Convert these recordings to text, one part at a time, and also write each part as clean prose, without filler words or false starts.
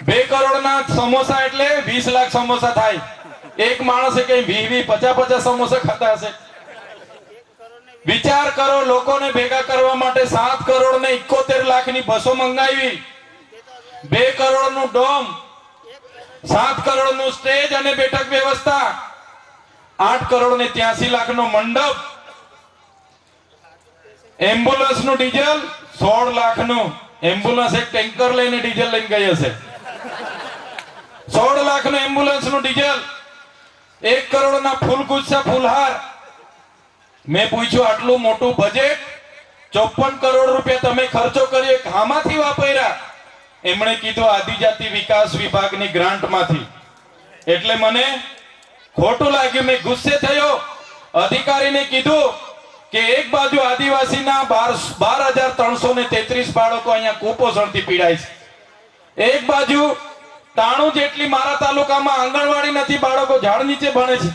2 કરોડના સમોસા એટલે 20 લાખ સમોસા થાય. એક માણસે કઈ 20 50 સમોસા ખાતા હશે. વિચાર કરો, લોકોને ભેગા કરવા માટે 7 કરોડ ને 71 લાખની બસો મંગાવી, 2 કરોડનું ડોમ, 7 કરોડનું સ્ટેજ અને બેઠક વ્યવસ્થા, 8 કરોડ ને 83 લાખનો મંડપ, એમ્બ્યુલન્સ નું ડીઝલ 16 લાખનું. એમ્બ્યુલન્સ એક ટેન્કર લઈને ડીઝલ લઈને ગઈ હશે. 16 લાખનું એમ્બ્યુલન્સ નું ડીઝલ, 1 કરોડના ફૂલગુચ્છા ફૂલહાર. મેં પૂછ્યું આટલું મોટું બજેટ, 54 કરોડ રૂપિયા તમે ખર્ચો કર્યો, ખામાંથી વાપર્યા? એમણે કીધું આદિજાતિ વિકાસ વિભાગની ગ્રાન્ટમાંથી. એટલે મને ખોટું લાગ્યું, મેં ગુસ્સે થયો. અધિકારીને કીધું કે એક બાજુ આદિવાસીના 12,333 બાળકો અહીંયા કુપોષણથી પીડાય છે, એક બાજુ 93 જેટલી મારા તાલુકામાં આંગણવાડી નથી, બાળકો ઝાડ નીચે ભણે છે,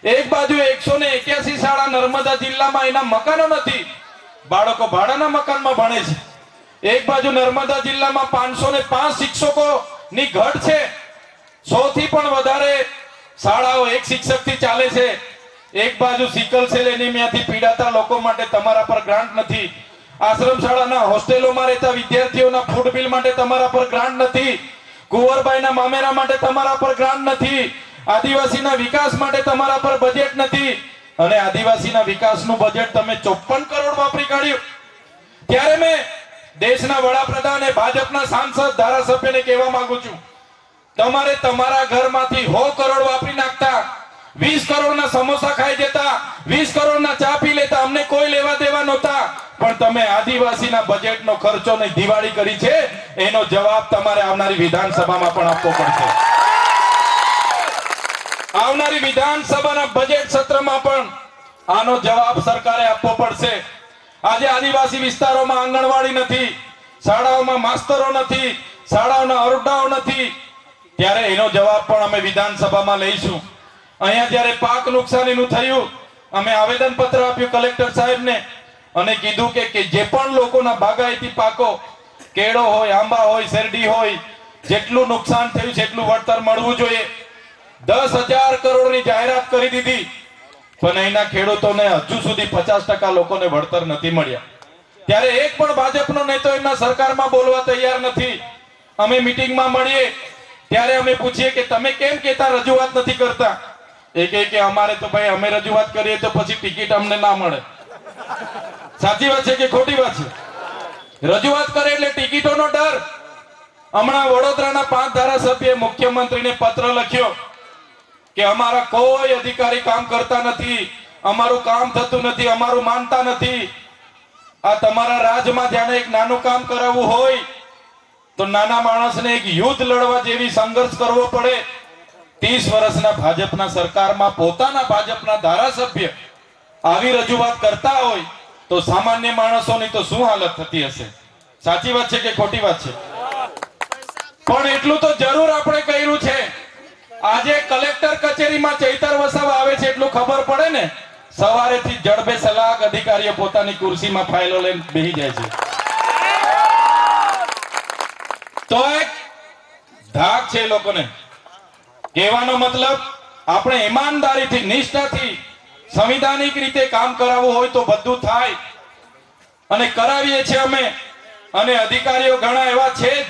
એક બાજુ 181 શાળા નર્મદા જિલ્લામાં એના મકાનો નથી, બાળકો ભાડાના મકાનમાં ભણે છે, એક બાજુ નર્મદા જિલ્લામાં 505 શિક્ષકોની ઘટ છે, 100 થી પણ વધારે શાળાઓ એક શિક્ષકથી ચાલે છે, એક બાજુ સિકલ સેલ એનિમિયાથી પીડાતા લોકો માટે તમારા પર ગ્રાન્ટ નથી, આશ્રમ શાળાના હોસ્ટેલોમાં રહેતા વિદ્યાર્થીઓના ફૂડ બિલ માટે તમારા પર ગ્રાન્ટ નથી, કુંવરબાઈના મામેરા માટે તમારા પર ગ્રાન્ટ નથી, આદિવાસીના વિકાસ માટે તમારા પર બજેટ નથી, અને આદિવાસીના વિકાસનું બજેટ તમે 54 કરોડ વાપરી કાઢ્યું. ત્યારે મેં દેશના વડાપ્રધાન અને ભાજપના સાંસદ ધારાસભ્યને કહેવા માંગુ છું, તમારે તમારા ઘરમાંથી 100 કરોડ વાપરી નાખતા, 20 કરોડના સમોસા ખાઈ જતા, 20 કરોડના ચા પી લેતા, અમને કોઈ લેવા દેવા નહોતા, પણ તમે આદિવાસીના બજેટનો ખર્ચો ને દિવાળી કરી છે, એનો જવાબ તમારે આવનારી વિધાનસભામાં પણ આપવો પડશે. આવનારી વિધાનસભાના બજેટ સત્રમાં પણ આનો જવાબ સરકારે આપવો પડશે. આજે આદિવાસી વિસ્તારોમાં આંગણવાડી નથી, શાળાઓમાં માસ્તરો નથી, શાળાઓના ઓરડાઓ નથી, ત્યારે એનો જવાબ પણ અમે વિધાનસભામાં લઈશું. અહીંયા જ્યારે પાક નુકસાનીનું થયું, અમે આવેદન પત્ર આપ્યું કલેક્ટર સાહેબને અને કીધું કે જે પણ લોકોના બાગાયતી પાકો, કેળો હોય, આંબા હોય, શેરડી હોય, જેટલું નુકસાન થયું છે એટલું વળતર મળવું જોઈએ. 10,000 કરોડની જાહેરાત કરી દીધી, પણ અહીંના ખેડૂતોને હજુ સુધી 50% લોકોને વળતર નથી મળ્યા. ત્યારે એક પણ ભાજપનો નેતા એમના સરકારમાં બોલવા તૈયાર નથી. અમે મીટિંગમાં મળીએ ત્યારે અમે પૂછીએ કે તમે કેમ કહેતા રજૂઆત નથી કરતા? એ કહે કે અમારે તો ભાઈ અમે રજૂઆત કરીએ તો પછી ટિકિટ અમને ના મળે. સાચી વાત છે કે ખોટી વાત છે? રજૂઆત કરે એટલે ટિકિટોનો ડર. હમણાં વડોદરાના 5 ધારાસભ્યએ મુખ્યમંત્રીને પત્ર લખ્યો કે અમારા કોઈ અધિકારી કામ કરતા નથી, અમારું કામ થતું નથી, અમારું માનતા નથી. આ તમારા રાજમાં જાણે એક નાનું કામ કરાવવું હોય તો નાના માણસને એક યુદ્ધ લડવા જેવી સંઘર્ષ કરવો પડે. 30 વર્ષના ભાજપના સરકારમાં પોતાના ભાજપના ધારાસભ્ય આવી રજૂઆત કરતા હોય તો સામાન્ય માણસોની તો શું હાલત થતી હશે? સાચી વાત છે કે ખોટી વાત છે? પણ એટલું તો જરૂર આપણે કર્યું છે. આજે કલેક્ટર કચેરીમાં ચૈતર વસાવા આવે છે એટલું ખબર પડે ને, સવારેથી જડબે સલાક અધિકારીઓ પોતાની ખુરશીમાં ફાઇલો લઈને બેસી જાય છે. તો એક ધાક છે લોકોને. કહેવાનો મતલબ આપણે ઈમાનદારીથી, નિષ્ઠાથી, સંવિધાનિક રીતે કામ કરાવવું હોય તો બધું થાય અને કરાવીએ છીએ અમે. અને અધિકારીઓ ઘણા એવા છે જ,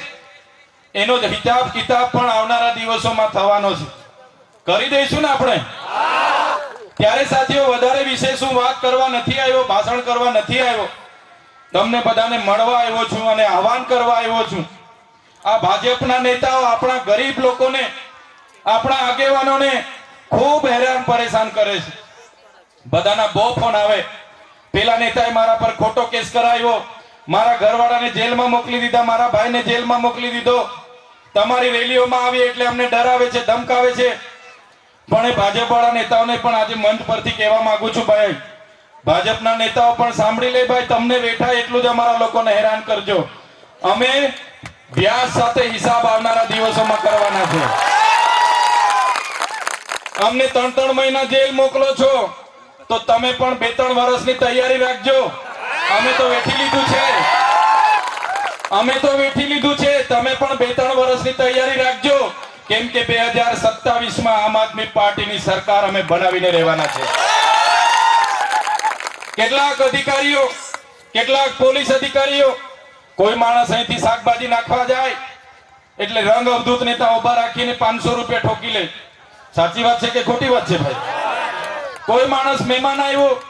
એનો હિસાબ કિતાબ પણ આવનારા દિવસોમાં થવાનો છે. કરી દઈશું ને આપણે? ત્યારે સાથીઓ વધારે વિશેષ હું વાત કરવા નથી આવ્યો, ભાષણ કરવા નથી આવ્યો. તમને બધાને મળવા આવ્યો છું અને આહવાન કરવા આવ્યો છું. આ ભાજપના નેતાઓ આપણા ગરીબ લોકોને, આપણા આગેવાનોને ખૂબ હેરાન પરેશાન કરે છે. બધાના બહુ ફોન આવે. પેલા નેતાએ મારા પર ખોટો કેસ કરાવ્યો, મારા ઘરવાળાને જેલમાં મોકલી દીધા, મારા ભાઈને જેલમાં મોકલી દીધો, તમારી રેલીઓમાં આવી એટલે અમને ડરાવે છે, ધમકાવે છે. પણ એ ભાજપવાળા નેતાઓને પણ આજે મંચ પરથી કહેવા માંગુ છું, ભાઈ ભાજપના નેતાઓ પણ સાંભળી લે. ભાઈ તમને બેઠા એટલું જ અમારા લોકોને હેરાન કરજો. અમે વ્યાજ સાથે હિસાબ આવનારા દિવસોમાં કરવાના છે. અમને 3-3 મહિના જેલ મોકલો છો તો તમે પણ 2-3 વર્ષની તૈયારી રાખજો. અમે તો વેઠી લીધું છે. અમે તો વેઠી લીધું છે, તમે પણ 2-3 વર્ષની તૈયારી રાખજો, કેમ કે 2027 માં આમ આદમી પાર્ટીની સરકાર અમે બનાવીને રહેવાના છે. કેટલાક અધિકારીઓ, કેટલાક પોલીસ અધિકારીઓ, કોઈ માણસ અહીંથી શાકભાજી નાખવા જાય એટલે રંગ અવધૂત નેતા ઉભા રાખીને 500 રૂપિયા ઠોકી લે. સાચી વાત છે કે ખોટી વાત છે ભાઈ? કોઈ માણસ મહેમાન આવ્યો,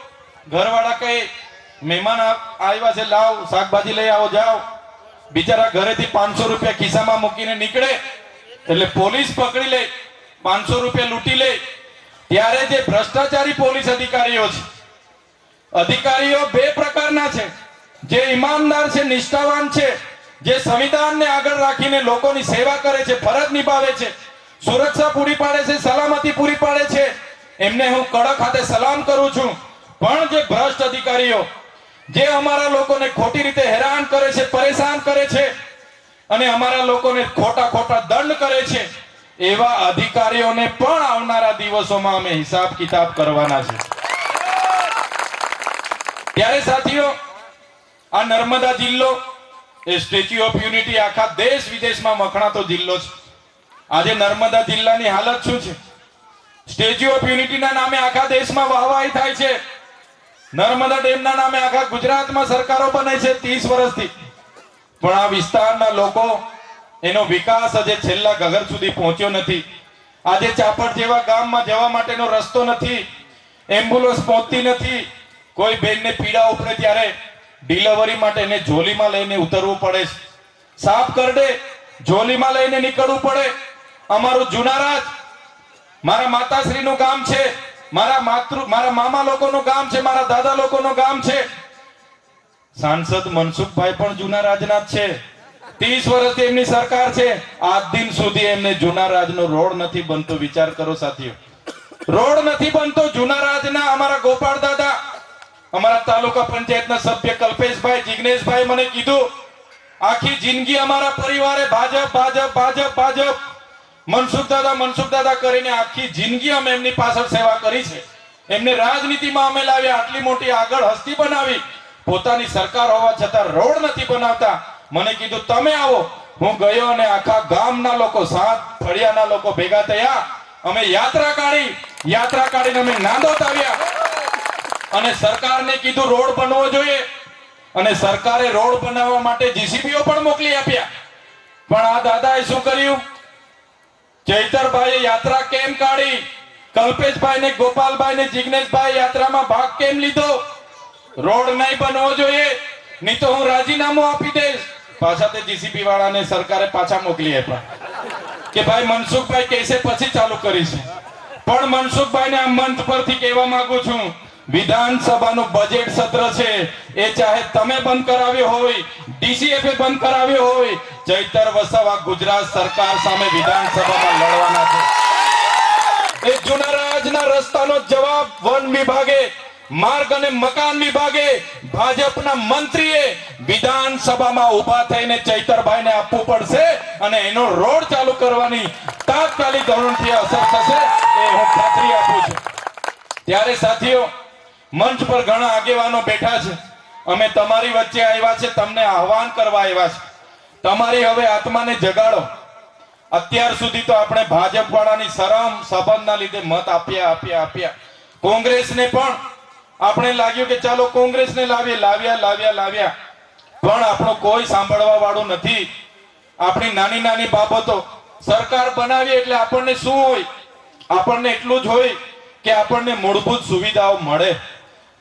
ઘરવાળા કહે મહેમાન આવ્યા છે, લાવ શાકભાજી લઈ આવો, જાઓ. બિચારા ઘરેથી 500 રૂપિયા ખિસ્સામાં મૂકીને નીકળે એટલે પોલીસ પકડી લે, 500 રૂપિયા લૂંટી લે. ત્યારે જે ભ્રષ્ટાચારી પોલીસ અધિકારીઓ છે, અધિકારીઓ 2 પ્રકારના છે. જે ઈમાનદાર છે, નિષ્ઠાવાન છે, જે સંવિધાનને આગળ રાખીને લોકોની સેવા કરે છે, ફરજ નિભાવે છે, સુરક્ષા પૂરી પાડે છે, સલામતી પૂરી પાડે છે, એમને હું કડક હાથે સલામ કરું છું. પણ જે ભ્રષ્ટ અધિકારીઓ, જે અમારા લોકોને ખોટી રીતે હેરાન કરે છે, પરેશાન કરે છે અને અમારા લોકોને ખોટા દંડ કરે છે, એવા અધિકારીઓને પણ આવનારા દિવસોમાં અમે હિસાબ કિતાબ કરવાના છે. ત્યારે સાથીઓ, આ નર્મદા જિલ્લો એ સ્ટેચ્યુ ઓફ યુનિટી આખા દેશ વિદેશમાં વખણાતો જિલ્લો છે. આજે નર્મદા જિલ્લાની હાલત શું છે? સ્ટેચ્યુ ઓફ યુનિટીના નામે આખા દેશમાં વાહવાહી થાય છે. નર્મદા ડેમના નામે આખા ગુજરાતમાં સરકારો બને છે 30 વર્ષથી, પણ આ વિસ્તારના લોકો, એનો વિકાસ હજે છેલ્લા ગગર સુધી પહોંચ્યો નથી. આજે ચાપડ જેવા ગામમાં જવા માટેનો રસ્તો નથી, એમ્બ્યુલન્સ પહોંચતી નથી. કોઈ બેનને પીડા ઉપડે ત્યારે ડિલિવરી માટે એને ઝોલીમાં લઈને ઉતરવું પડે છે. સાપ કરડે ઝોલીમાં લઈને નીકળવું પડે. અમારું જુનારાજ મારા માતાશ્રીનું ગામ છે, મારા મામા લોકોનું ગામ છે, મારા દાદા લોકોનું ગામ છે. સાંસદ મનસુખભાઈ પણ જુનારાજના જ છે. 30 વર્ષથી એમની સરકાર છે, આજ દિન સુધી એમને જુનારાજનો રોડ નથી બનતો. વિચાર કરો સાથીઓ, રોડ નથી બનતો જુનારાજના. અમારા ગોપાળ દાદા, અમારા તાલુકા પંચાયતના સભ્ય કલ્પેશભાઈ, જિગ્નેશભાઈ મને કીધું, આખી જિંદગી અમારા પરિવારે ભાજપ ભાજપ ભાજપ ભાજપ, મનસુખ દાદા કરીને આખી જિંદગી અમે એમની પાછળ સેવા કરી છે. એમને રાજનીતિમાં અમે લાવ્યા, આટલી મોટી આગળ હસ્તી બનાવી, પોતાની સરકાર હોવા છતાં રોડ નથી બનાવતા. મને કીધું તમે આવો. હું ગયો અને આખા ગામના લોકો, 7 ફળિયાના લોકો ભેગા થયા. અમે યાત્રા કાઢીને અમે નાંદોદ આવ્યા અને સરકારને કીધું રોડ બનવો જોઈએ, અને સરકારે રોડ બનાવવા માટે જીસીબીઓ પણ મોકલી આપ્યા. પણ આ દાદાએ શું કર્યું? ચૈતરભાઈએ યાત્રા કેમ કાઢી? કલ્પેશભાઈ ને ગોપાલભાઈ ને જિગ્નેશભાઈ યાત્રામાં ભાગ કેમ લીધો? રોડ નહીં બનવો જોઈએ, નહીં તો હું રાજીનામું આપી દઈશ. પાછા તે જીસીબી વાળાને સરકારે પાછા મોકલી આપ્યા કે ભાઈ મનસુખભાઈ કહેશે પછી ચાલુ કરીશું. પણ મનસુખભાઈને આ મંચ પરથી કહેવા માંગુ છું, વિધાનસભાનું બજેટ સત્ર છે, એ ચાહે તમે બંધ કરાવ્યો હોય, ડીસીએફએ બંધ કરાવ્યો હોય, ચૈતર વસાવા ગુજરાત સરકાર સામે વિધાનસભામાં લડવાના છે. એ જુનારાજના રસ્તાનો જવાબ વન વિભાગે, માર્ગ અને મકાન વિભાગે, ભાજપના મંત્રીએ વિધાનસભામાં ઉભા થઈને ચૈતરભાઈને આપવું પડશે, અને એનો રોડ ચાલુ કરવાની તાત્કાલિક ધોરણથી અસર થશે, એ હું ખાતરી આપું છું. ત્યારે સાથીઓ, મંચ પર ઘણા આગેવાનો બેઠા છે. અમે તમારી વચ્ચે આવ્યા છે, તમને આહવાન કરવા આવ્યા છે. તમારી હવે આત્માને જગાડો. અત્યાર સુધી તો આપણે ભાજપ વાળાની શરમ સંબંધના લીધે મત આપ્યા. કોંગ્રેસને પણ આપણે લાગ્યું કે ચાલો કોંગ્રેસને લાવ્યા, પણ આપણો કોઈ સાંભળવા વાળું નથી. આપણી નાની બાબતો સરકાર બનાવી એટલે આપણને શું હોય? આપણને એટલું જ હોય કે આપણને મૂળભૂત સુવિધાઓ મળે,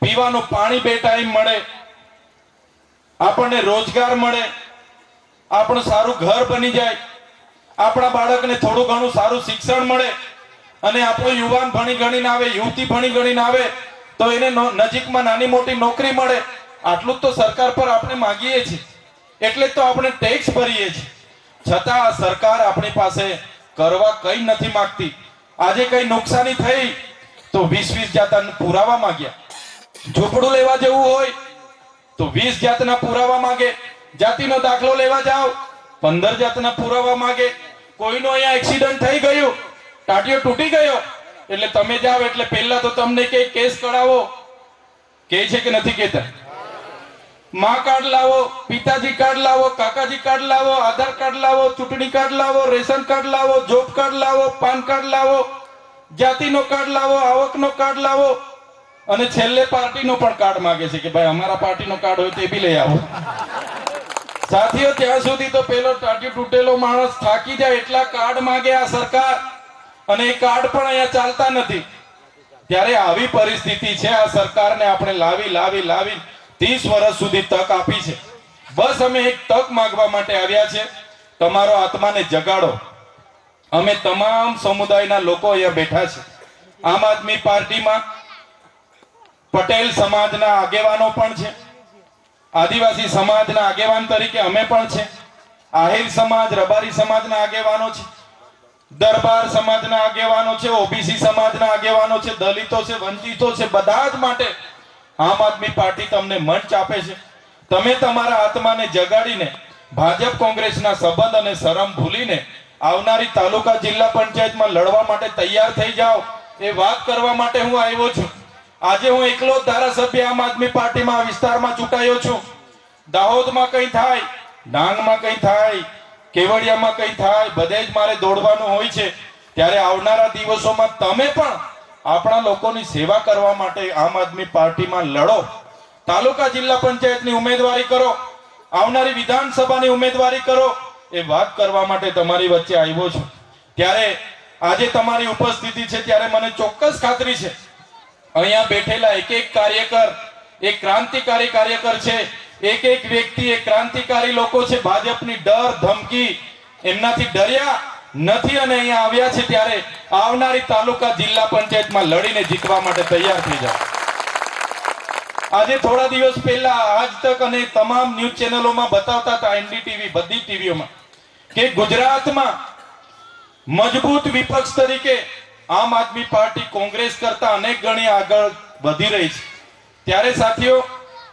પીવાનું પાણી 2 ટાઈમ મળે, આપણને રોજગાર મળે, આપણું સારું ઘર બની જાય, આપણા બાળકને થોડું ઘણું સારું શિક્ષણ મળે, અને આપણો યુવાન ભણી ગણીને આવે, યુવતી ભણી ગણીને આવે તો એને નજીકમાં નાની મોટી નોકરી મળે. આટલું જ તો સરકાર પર આપણે માંગીએ છીએ, એટલે જ તો આપણે ટેક્સ ભરીએ છીએ. છતાં આ સરકાર આપણી પાસે કરવા કઈ નથી માંગતી. આજે કઈ નુકસાની થઈ તો 20 જાતના પુરાવા માંગ્યા. ઝૂંપડું લેવા જવું હોય તો 20 જાતના પુરાવા માંગે. જાતિનો દાખલો લેવા જાઓ 15 જાતના પુરાવા માંગે. કોઈનો અહીંયા એક્સિડન્ટ થઈ ગયું, ટાટિયો તૂટી ગયો, એટલે તમે જાઓ એટલે પહેલા તો તમને કે કેસ કઢાવો, કે છે કે નથી કહેતા? માં કાર્ડ લાવો, પિતાજી કાર્ડ લાવો, કાકાજી કાર્ડ લાવો, આધાર કાર્ડ લાવો, ચૂંટણી કાર્ડ લાવો, રેશન કાર્ડ લાવો, જોબ કાર્ડ લાવો, પાન કાર્ડ લાવો, જાતિનો કાર્ડ લાવો, આવકનો કાર્ડ લાવો, અને છેલ્લે પાર્ટીનો પણ કાર્ડ માંગે છે કે ભાઈ અમારા પાર્ટીનો કાર્ડ હોય તે બી લઈ આવો. સાથીઓ, ત્યાં સુધી તો પેલો ટાટી તૂટેલો માણસ થાકી જાય એટલા કાર્ડ માંગે આ સરકાર, અને એ કાર્ડ પણ અહીંયા ચાલતા નથી. ત્યારે આવી પરિસ્થિતિ છે. આ સરકારને આપણે લાવી 30 વર્ષ સુધી તક આપી છે. બસ અમે એક તક માંગવા માટે આવ્યા છે. તમારો આત્માને જગાડો. અમે તમામ સમુદાયના લોકો અહીંયા બેઠા છે. આમ આદમી પાર્ટીમાં પટેલ સમાજના આગેવાનો પણ છે, આદિવાસી સમાજના આગેવાન તરીકે અમે પણ છે, આહિર સમાજ, રબારી સમાજના આગેવાનો છે, દરબાર સમાજના આગેવાનો છે, ઓબીસી સમાજના આગેવાનો છે, દલિતો છે, વંચિતો છે. બધા જ માટે આમ આદમી પાર્ટી તમને મંચ આપે છે. તમે તમારા આત્માને જગાડીને ભાજપ કોંગ્રેસના સંબંધ અને શરમ ભૂલીને આવનારી તાલુકા જિલ્લા પંચાયતમાં લડવા માટે તૈયાર થઈ જાઓ. એ વાત કરવા માટે હું આવ્યો છું. આજે હું એકલો જ ધારાસભ્ય આમ આદમી પાર્ટીમાં વિસ્તારમાં ચૂંટાયો છું. દાહોદમાં કંઈ થાય, ડાંગમાં કંઈ થાય, કેવડિયામાં કંઈ થાય, બધે જ મારે દોડવાનું હોય છે. ત્યારે આવનારા દિવસોમાં તમે પણ આપણા લોકોની સેવા કરવા માટે આમ આદમી પાર્ટીમાં લડો. તાલુકા જિલ્લા પંચાયતની ઉમેદવારી કરો, આવનારી વિધાનસભાની ઉમેદવારી કરો. એ વાત કરવા માટે તમારી વચ્ચે આવ્યો છું. ત્યારે આજે તમારી ઉપસ્થિતિ છે ત્યારે મને ચોક્કસ ખાતરી છે અહીંયા બેઠેલા એક કાર્યકર એક ક્રાંતિકારી કાર્યકર છે, એક વ્યક્તિ એક ક્રાંતિકારી લોકો છે. ભાજપની ડર ધમકી એમનાથી ડર્યા નથી અને અહીંયા આવ્યા છે. ત્યારે આવનારી તાલુકા જિલ્લા પંચાયતમાં લડીને જીતવા માટે તૈયાર થઈ જાઓ. આજે થોડા દિવસ પહેલા આજ તક અને તમામ ન્યૂઝ ચેનલોમાં બતાવતા હતા, એનડીટીવી બધી ટીવીઓમાં, કે ગુજરાતમાં મજબૂત વિપક્ષ તરીકે આમ આદમી પાર્ટી કોંગ્રેસ કરતા અનેક ગણી આગળ વધી રહી છે. ત્યારે સાથીઓ,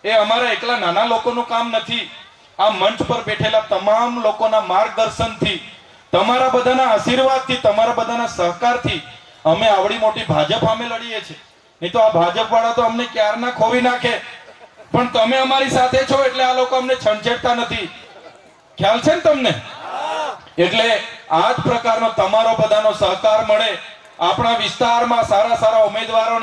એ અમારા એકલા નાના લોકોનું કામ નથી. આ મંચ પર બેઠેલા તમામ લોકોના માર્ગદર્શનથી, તમારા બધાના આશીર્વાદથી, તમારા બધાના સહકારથી અમે આવડી મોટી ભાજપ સામે લડીએ છીએ. નહીં તો આ ભાજપ વાળા તો અમને ક્યારના ખોવી નાખે. પણ તમે અમારી સાથે છો એટલે આ લોકો અમને છંછેડતા નથી. ખ્યાલ છે ને તમને? એટલે આ જ પ્રકારનો તમારો બધાનો સહકાર મળે, આપણા વિસ્તારમાં સારા ઉમેદવારો